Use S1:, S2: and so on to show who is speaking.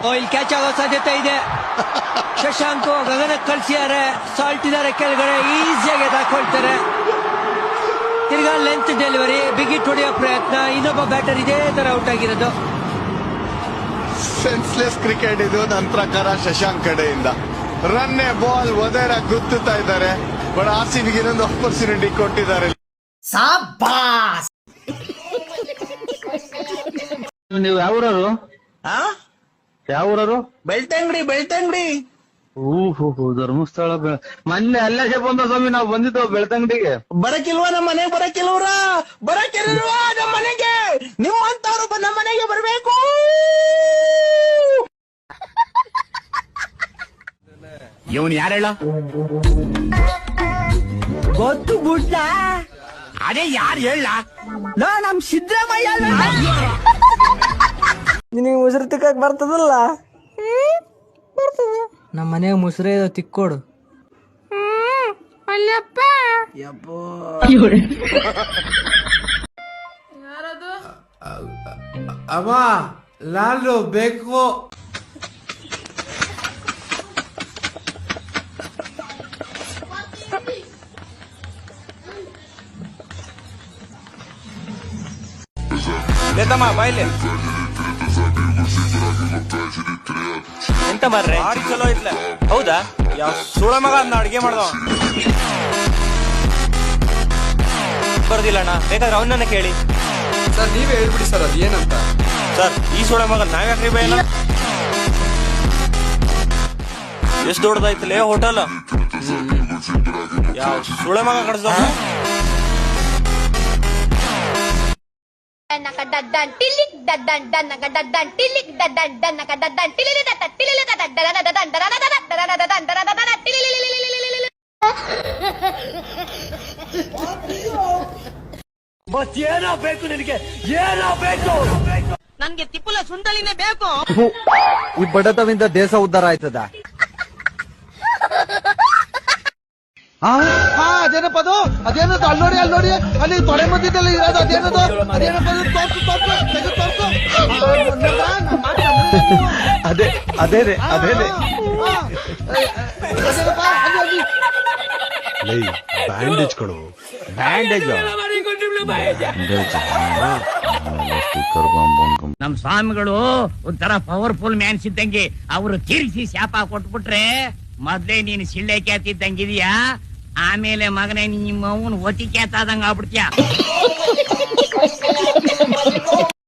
S1: ಇಲ್ಲಿ ಕ್ಯಾಚ್ ಆಗೋ ಸಾಧ್ಯತೆ ಇದೆ. ಶಶಾಂಕ್ ಗಗನ ಕಳ್ಸಿದ್ದಾರೆ, ಸಾಲ್ಟ್ ಇದಾರೆ ಕೆಳಗಡೆ, ಈಸಿಯಾಗಿ ಹಾಕೊಳ್ತಾರೆ. ತಿರ್ಗಾ ಲೆಂತ್ ಡೆಲಿವರಿ, ಬಿಗಿಟ್ ಹೊಡೆಯೋ ಪ್ರಯತ್ನ, ಇನ್ನೊಬ್ಬ ಬ್ಯಾಟರ್ ಇದೇ ತರ ಔಟ್ ಆಗಿರೋದು.
S2: ಸೆನ್ಸ್ಲೆಸ್ ಕ್ರಿಕೆಟ್ ಇದು ನನ್ನ ಪ್ರಕಾರ ಶಶಾಂಕ್ ಕಡೆಯಿಂದ. ರನ್ನೇ ಬಾಲ್ ಒದೇರ ಗುತ್ತುತ್ತಾ ಇದ್ದಾರೆ. ಬಟ್ RCB ಗೆ ಇನ್ನೊಂದು ಆಪರ್ಚುನಿಟಿ ಕೊಟ್ಟಿದ್ದಾರೆ.
S3: ನೀವು ಯಾವೂರವರು? ಯಾವೂರವರು?
S4: ಬೆಳ್ತಂಗಡಿ.
S3: ಓಹೋ, ಧರ್ಮಸ್ಥಳ. ಮೊನ್ನೆ ಅಲ್ಲೇ ಬಂದ ಸ್ವಾಮಿ, ನಾವು ಬಂದಿದ್ದು ಬೆಳ್ತಂಗಡಿಗೆ.
S4: ಬರಕಿಲ್ವಾ ನಮ್ಮ ಮನೆಗೆ? ಬರಕಿಲ್ವಾ ನಮ್ಮ ಮನೆಗೆ? ನಿಮ್ಮಂತವ್ರು ನಮ್ಮ ಮನೆಗೆ ಬರಬೇಕು. ಇವನು ಯಾರೇಳ?
S1: ಗೊತ್ತು ಬಿಟ್ಟ.
S4: ಅದೇ ಯಾರು ಹೇಳ?
S1: ನಮ್ ಸಿದ್ದರಾಮಯ್ಯ.
S5: ನಿನಗೆ ಮುಸ್ರಿ ತಿಕ್ಕಕ್ ಬರ್ತದಲ್ಲ? ನಮ್ಮ ಮನೆಗೆ ಮುಸ್ರೆ ತಿಕ್ಕೊಡು.
S6: ಅಮ್ಮ ನಾನು ಬೇಕು.
S7: ಬಾಯ್ಲೆ ಎಂತ ಮಾರ್ರೆ, ಭಾರಿ ಚಲೋ ಇತ್ಲ. ಹೌದಾ? ಯಾವ ಸುಳ ಮಗ ಅನ್ನ ಅಡ್ಗೆ ಮಾಡ್ದ ಬರ್ದಿಲ್ಲ ಅಣ್ಣ, ಬೇಕಾದ್ರೆ ಅವನನ್ನ ಕೇಳಿ.
S6: ಸರ್ ನೀವೇ ಹೇಳ್ಬಿಡಿ ಸರ್ ಅದು ಏನಂತ.
S7: ಸರ್ ಈ ಸುಳ ಮಗ ನಾವ್ಯಾಕ್ರಿ ಬೈನ? ಎಷ್ಟು ದೊಡ್ಡದಾಯ್ತಲೇ ಹೋಟೆಲ್. ಯಾವ ಸುಳ ಮಗ ಕಡ್ಸ.
S1: ಏನೋ ಬೇಕು ನಿನಗೆ? ಏನೋ ಬೇಕು?
S5: ನನ್ಗೆ ತಿಪ್ಪುಲ ಸುಂದಲಿನೇ ಬೇಕು.
S8: ಈ ಬಡತವಿಂದ ದೇಶ ಉದ್ಧಾರ ಆಯ್ತದ? ಅದೇನಪ್ಪದು? ಅದೇನದು? ಅಲ್ಲಿ ನೋಡಿ, ಅಲ್ಲಿ ತೊಡೆ ಮಧ್ಯದಲ್ಲಿ ಇರೋದು ಅದೇನದು? ಅದೇನಪ್ಪದು? ತೋರ್ಸು. ಅದೇನೆ ಬ್ಯಾಂಡೇಜ್ ಕೊಡು.
S9: ನಮ್ ಸ್ವಾಮಿಗಳು ಒಂಥರ ಪವರ್ಫುಲ್ ಮ್ಯಾನ್ಸ್ ಇದ್ದಂಗೆ. ಅವರು ತೀರಿಸಿ ಶಾಪ ಕೊಟ್ಬಿಟ್ರೆ ಮೊದ್ಲೇ ನೀನು ಸಿಳ್ಳೆ ಕ್ಯಾತಿದ್ದಂಗಿದೀಯಾ, ಆಮೇಲೆ ಮಗನೇ ನಿಮ್ಮ ಅವನು ಒತಿ ಕ್ಯಾತಾದಂಗ ಆಗ್ಬಿಡ್ತೀಯ.